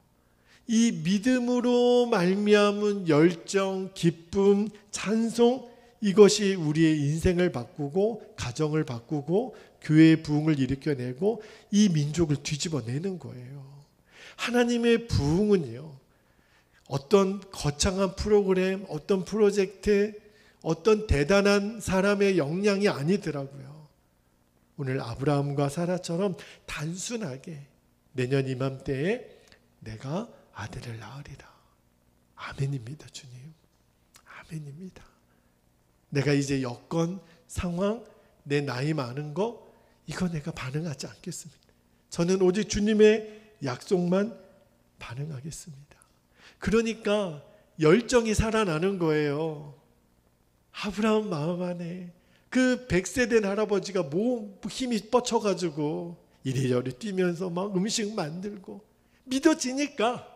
이 믿음으로 말미암은 열정, 기쁨, 찬송, 이것이 우리의 인생을 바꾸고 가정을 바꾸고 교회의 부흥을 일으켜내고 이 민족을 뒤집어내는 거예요. 하나님의 부흥은요, 어떤 거창한 프로그램, 어떤 프로젝트, 어떤 대단한 사람의 역량이 아니더라고요. 오늘 아브라함과 사라처럼 단순하게 내년 이맘때에 내가 아들을 낳으리라. 아멘입니다, 주님. 아멘입니다. 내가 이제 여건, 상황, 내 나이 많은 거, 이거 내가 반응하지 않겠습니다. 저는 오직 주님의 약속만 반응하겠습니다. 그러니까 열정이 살아나는 거예요. 아브라함 마음 안에 그 100세 된 할아버지가 뭐 힘이 뻗쳐가지고 이리저리 뛰면서 막 음식 만들고 믿어지니까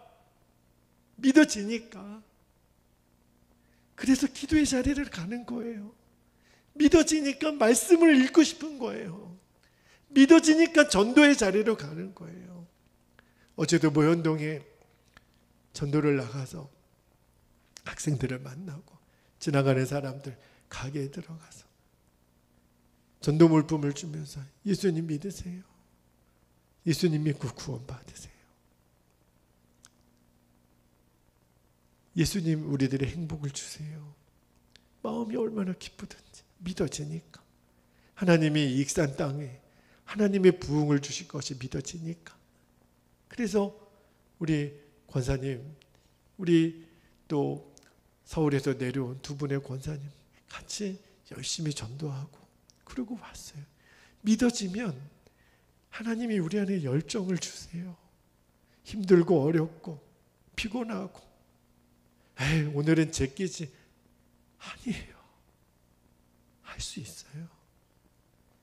그래서 기도의 자리를 가는 거예요. 믿어지니까 말씀을 읽고 싶은 거예요. 믿어지니까 전도의 자리로 가는 거예요. 어제도 모현동에 전도를 나가서 학생들을 만나고 지나가는 사람들 가게에 들어가서 전도 물품을 주면서 예수님 믿으세요. 예수님 믿고 구원 받으세요. 예수님 우리들의 행복을 주세요. 마음이 얼마나 기쁘든지 믿어지니까. 하나님이 익산 땅에 하나님의 부흥을 주실 것이 믿어지니까. 그래서 우리 권사님, 우리 또 서울에서 내려온 두 분의 권사님 같이 열심히 전도하고 그러고 왔어요. 믿어지면 하나님이 우리 안에 열정을 주세요. 힘들고 어렵고 피곤하고 에이, 오늘은 제끼지. 아니에요. 할 수 있어요.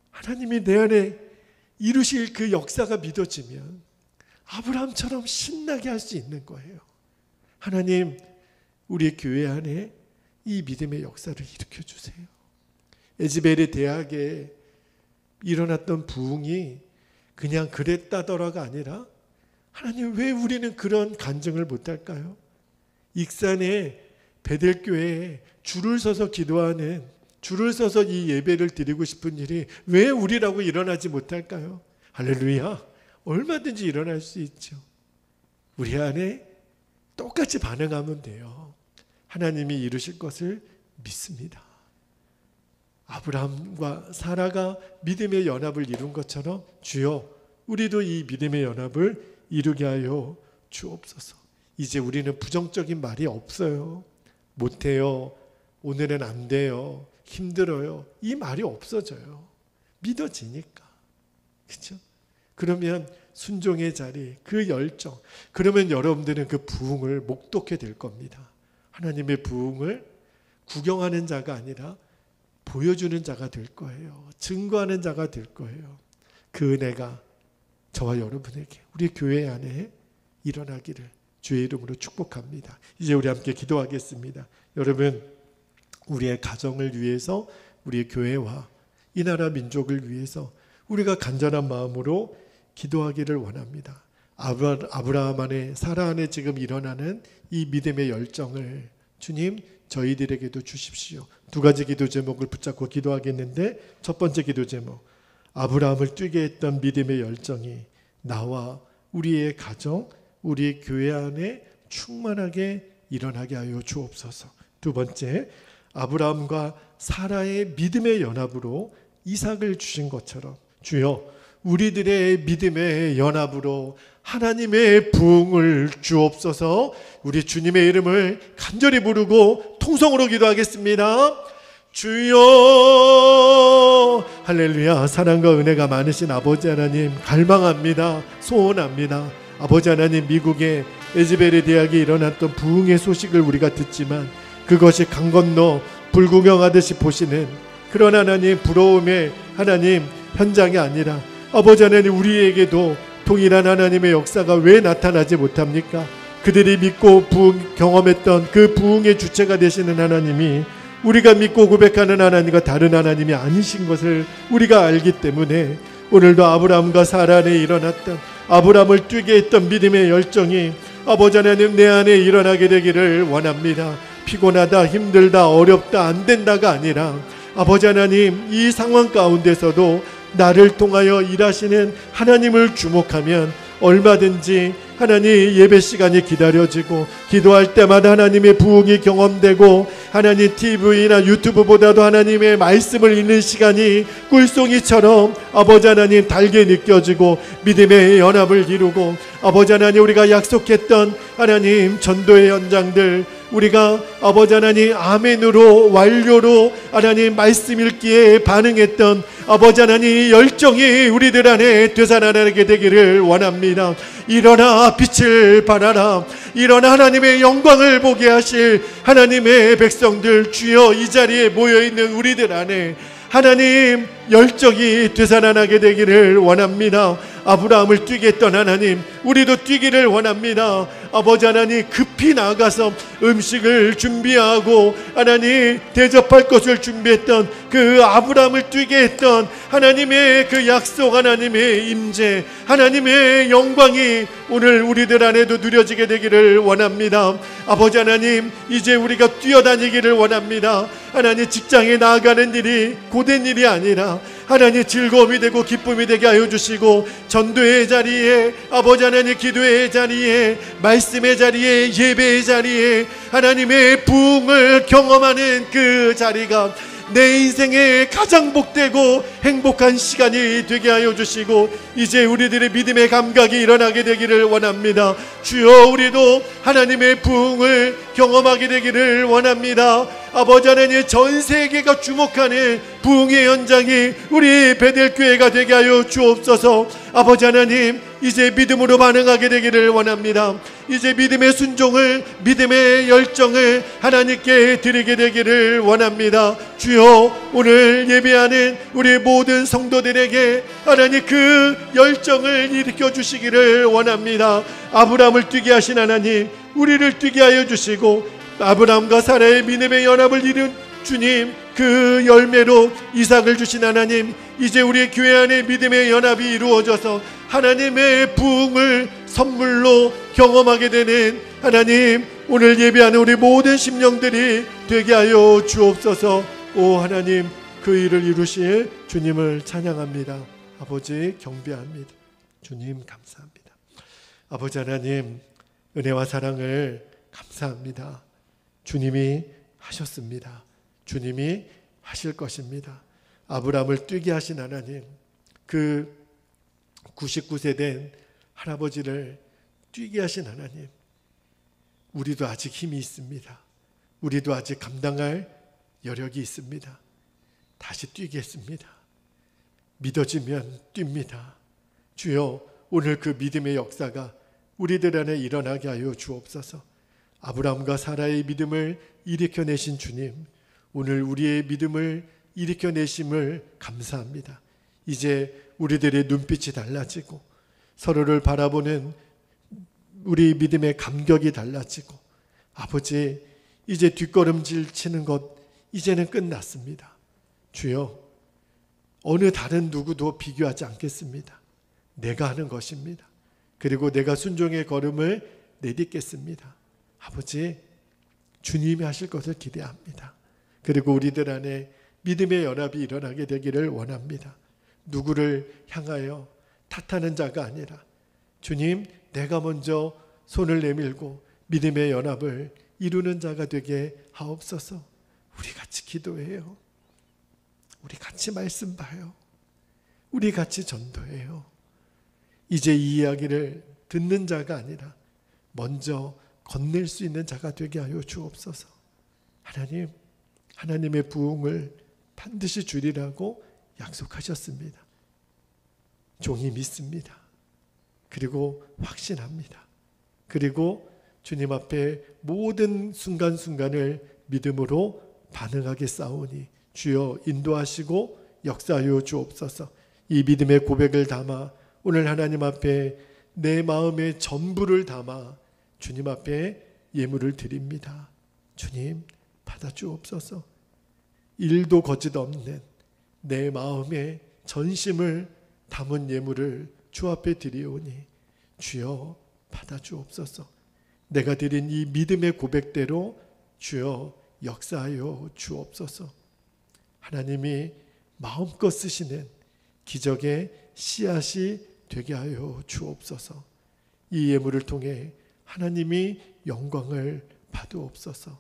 하나님이 내 안에 이루실 그 역사가 믿어지면 아브라함처럼 신나게 할 수 있는 거예요. 하나님, 우리 교회 안에 이 믿음의 역사를 일으켜 주세요. 에즈베리 대학에 일어났던 부흥이 그냥 그랬다더라가 아니라 하나님, 왜 우리는 그런 간증을 못할까요? 익산의 베델교회에 줄을 서서 기도하는, 줄을 서서 이 예배를 드리고 싶은 일이 왜 우리라고 일어나지 못할까요? 할렐루야. 얼마든지 일어날 수 있죠. 우리 안에 똑같이 반응하면 돼요. 하나님이 이루실 것을 믿습니다. 아브라함과 사라가 믿음의 연합을 이룬 것처럼 주여, 우리도 이 믿음의 연합을 이루게 하여 주옵소서. 이제 우리는 부정적인 말이 없어요. 못해요. 오늘은 안 돼요. 힘들어요. 이 말이 없어져요. 믿어지니까. 그렇죠? 그러면 순종의 자리, 그 열정, 그러면 여러분들은 그 부흥을 목독해 될 겁니다. 하나님의 부흥을 구경하는 자가 아니라 보여주는 자가 될 거예요. 증거하는 자가 될 거예요. 그 은혜가 저와 여러분에게, 우리 교회 안에 일어나기를 주의 이름으로 축복합니다. 이제 우리 함께 기도하겠습니다. 여러분, 우리의 가정을 위해서, 우리의 교회와 이 나라 민족을 위해서 우리가 간절한 마음으로 기도하기를 원합니다. 아브라함 안에, 사라 안에 지금 일어나는 이 믿음의 열정을 주님, 저희들에게도 주십시오. 두 가지 기도 제목을 붙잡고 기도하겠는데, 첫 번째 기도 제목, 아브라함을 뛰게 했던 믿음의 열정이 나와 우리의 가정, 우리 교회 안에 충만하게 일어나게 하여 주옵소서. 두 번째, 아브라함과 사라의 믿음의 연합으로 이삭을 주신 것처럼 주여 우리들의 믿음의 연합으로 하나님의 부흥을 주옵소서. 우리 주님의 이름을 간절히 부르고 통성으로 기도하겠습니다. 주여 할렐루야. 사랑과 은혜가 많으신 아버지 하나님, 갈망합니다. 소원합니다. 아버지 하나님, 미국의 에즈베리 대학에 일어났던 부흥의 소식을 우리가 듣지만 그것이 강 건너 불구경하듯이 보시는 그런 하나님, 부러움의 하나님 현장이 아니라 아버지 하나님, 우리에게도 동일한 하나님의 역사가 왜 나타나지 못합니까? 그들이 믿고 경험했던 그 부흥의 주체가 되시는 하나님이 우리가 믿고 고백하는 하나님과 다른 하나님이 아니신 것을 우리가 알기 때문에 오늘도 아브라함과 사라 안에 일어났던, 아브라함을 뛰게 했던 믿음의 열정이 아버지 하나님 내 안에 일어나게 되기를 원합니다. 피곤하다, 힘들다, 어렵다, 안 된다가 아니라 아버지 하나님, 이 상황 가운데서도 나를 통하여 일하시는 하나님을 주목하면 얼마든지 하나님 예배 시간이 기다려지고 기도할 때마다 하나님의 부흥이 경험되고 하나님 TV나 유튜브보다도 하나님의 말씀을 읽는 시간이 꿀송이처럼 아버지 하나님 달게 느껴지고 믿음의 연합을 이루고 아버지 하나님, 우리가 약속했던 하나님 전도의 현장들, 우리가 아버지 하나님 아멘으로 완료로 하나님 말씀 읽기에 반응했던 아버지 하나님 열정이 우리들 안에 되살아나게 되기를 원합니다. 일어나 빛을 발하라. 일어나 하나님의 영광을 보게 하실 하나님의 백성들, 주여 이 자리에 모여있는 우리들 안에 하나님 열정이 되살아나게 되기를 원합니다. 아브라함을 뛰게 했던 하나님, 우리도 뛰기를 원합니다. 아버지 하나님, 급히 나가서 음식을 준비하고 하나님 대접할 것을 준비했던 그 아브라함을 뛰게 했던 하나님의 그 약속, 하나님의 임재, 하나님의 영광이 오늘 우리들 안에도 누려지게 되기를 원합니다. 아버지 하나님, 이제 우리가 뛰어다니기를 원합니다. 하나님, 직장에 나아가는 일이 고된 일이 아니라 하나님 즐거움이 되고 기쁨이 되게 하여 주시고, 전도의 자리에 아버지 하나님, 기도의 자리에, 말씀의 자리에, 예배의 자리에 하나님의 부흥을 경험하는 그 자리가 내 인생의 가장 복되고 행복한 시간이 되게 하여 주시고, 이제 우리들의 믿음의 감각이 일어나게 되기를 원합니다. 주여, 우리도 하나님의 부흥을 경험하게 되기를 원합니다. 아버지 하나님, 전 세계가 주목하는 부흥의 현장이 우리 베델교회가 되게 하여 주옵소서. 아버지 하나님, 이제 믿음으로 반응하게 되기를 원합니다. 이제 믿음의 순종을, 믿음의 열정을 하나님께 드리게 되기를 원합니다. 주여, 오늘 예배하는 우리 모든 성도들에게 하나님 그 열정을 일으켜 주시기를 원합니다. 아브라함을 뛰게 하신 하나님, 우리를 뛰게 하여 주시고, 아브라함과 사라의 믿음의 연합을 이룬 주님, 그 열매로 이삭을 주신 하나님, 이제 우리 교회 안에 믿음의 연합이 이루어져서 하나님의 부흥을 선물로 경험하게 되는 하나님, 오늘 예배하는 우리 모든 심령들이 되게 하여 주옵소서. 오 하나님, 그 일을 이루실 주님을 찬양합니다. 아버지 경배합니다. 주님 감사합니다. 아버지 하나님, 은혜와 사랑을 감사합니다. 주님이 하셨습니다. 주님이 하실 것입니다. 아브라함을 뛰게 하신 하나님, 그 99세 된 할아버지를 뛰게 하신 하나님, 우리도 아직 힘이 있습니다. 우리도 아직 감당할 여력이 있습니다. 다시 뛰겠습니다. 믿어지면 뜁니다. 주여, 오늘 그 믿음의 역사가 우리들 안에 일어나게 하여 주옵소서. 아브라함과 사라의 믿음을 일으켜내신 주님, 오늘 우리의 믿음을 일으켜내심을 감사합니다. 이제 우리들의 눈빛이 달라지고 서로를 바라보는 우리 믿음의 감격이 달라지고, 아버지, 이제 뒷걸음질 치는 것 이제는 끝났습니다. 주여, 어느 다른 누구도 비교하지 않겠습니다. 내가 하는 것입니다. 그리고 내가 순종의 걸음을 내딛겠습니다. 아버지, 주님이 하실 것을 기대합니다. 그리고 우리들 안에 믿음의 연합이 일어나게 되기를 원합니다. 누구를 향하여 탓하는 자가 아니라 주님, 내가 먼저 손을 내밀고 믿음의 연합을 이루는 자가 되게 하옵소서. 우리 같이 기도해요. 우리 같이 말씀 봐요. 우리 같이 전도해요. 이제 이 이야기를 듣는 자가 아니라 먼저 건넬 수 있는 자가 되게 하여 주옵소서. 하나님, 하나님의 부흥을 반드시 주리라고 약속하셨습니다. 종이 믿습니다. 그리고 확신합니다. 그리고 주님 앞에 모든 순간순간을 믿음으로 반응하게 싸우니 주여 인도하시고 역사하여 주옵소서. 이 믿음의 고백을 담아 오늘 하나님 앞에 내 마음의 전부를 담아 주님 앞에 예물을 드립니다. 주님, 받아 주옵소서. 일도 거짓 없는 내 마음의 전심을 담은 예물을 주 앞에 드리오니 주여 받아 주옵소서. 내가 드린 이 믿음의 고백대로 주여 역사하여 주옵소서. 하나님이 마음껏 쓰시는 기적의 씨앗이 되게 하여 주옵소서. 이 예물을 통해 하나님이 영광을 받으옵소서.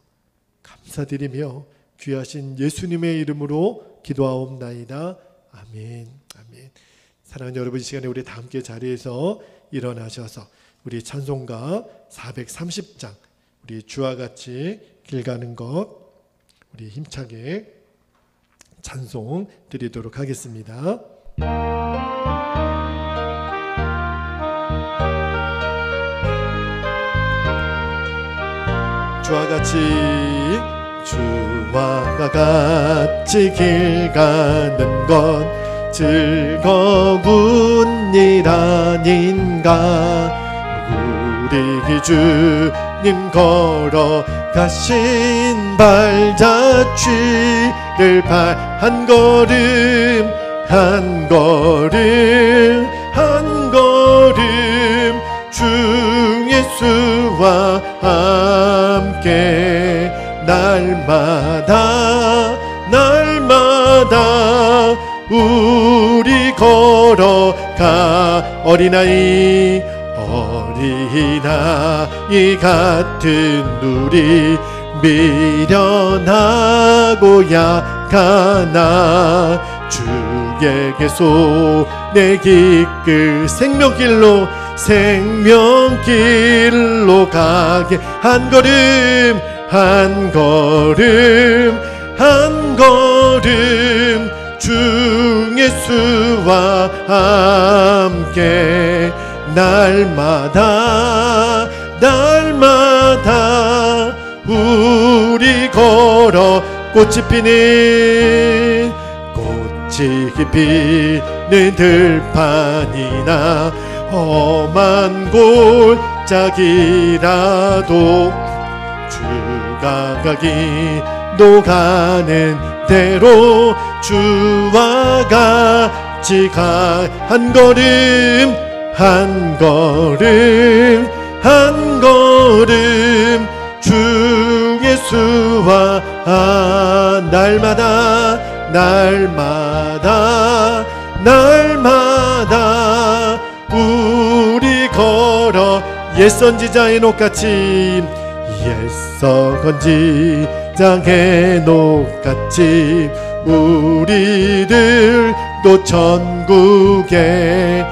감사드리며 귀하신 예수님의 이름으로 기도하옵나이다. 아멘. 아멘. 사랑하는 여러분, 이 시간에 우리 다 함께 자리에서 일어나셔서 우리 찬송가 430장 우리 주와 같이 길 가는 것 우리 힘차게 찬송 드리도록 하겠습니다. 주와 같이 길 가는 것 즐거운 일 아닌가. 우리 주님 걸어가신 발자취를 한 걸음 한 걸음 한 걸음 주 예수와 함께 날마다 우리 걸어가 어린아이 같은 우리 미련하고 약하나 주에게 손에 이끌 생명길로 가게 한 걸음 한 걸음 한 걸음 주 예수와 함께 날마다 우리 걸어 꽃이 피는 들판이나 험한 골짜기라도 주가 가기도 가는 대로 주와 같이 한 걸음 한 걸음 한 걸음 주 예수와 날마다 우리 걸어 옛 선지자의 녹같이 우리들도 천국에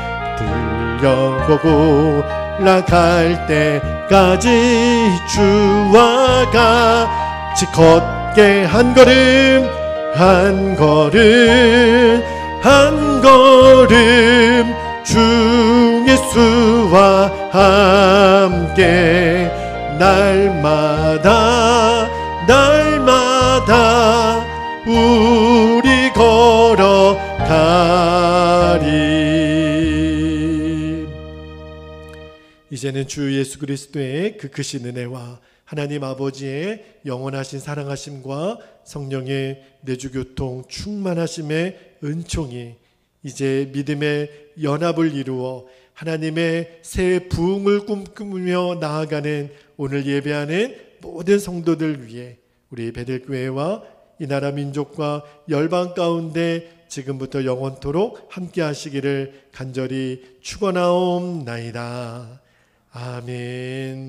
들려보고 나갈 때까지 주와 같이 걷게 한 걸음 한 걸음 한 걸음 주 예수와 함께 날마다 우리 걸어가리. 이제는 주 예수 그리스도의 그 크신 은혜와 하나님 아버지의 영원하신 사랑하심과 성령의 내주교통 충만하심의 은총이 이제 믿음의 연합을 이루어 하나님의 새 부흥을 꿈꾸며 나아가는 오늘 예배하는 모든 성도들 위해 우리 베들교회와 이 나라 민족과 열방 가운데 지금부터 영원토록 함께 하시기를 간절히 축원하옵나이다. 아멘.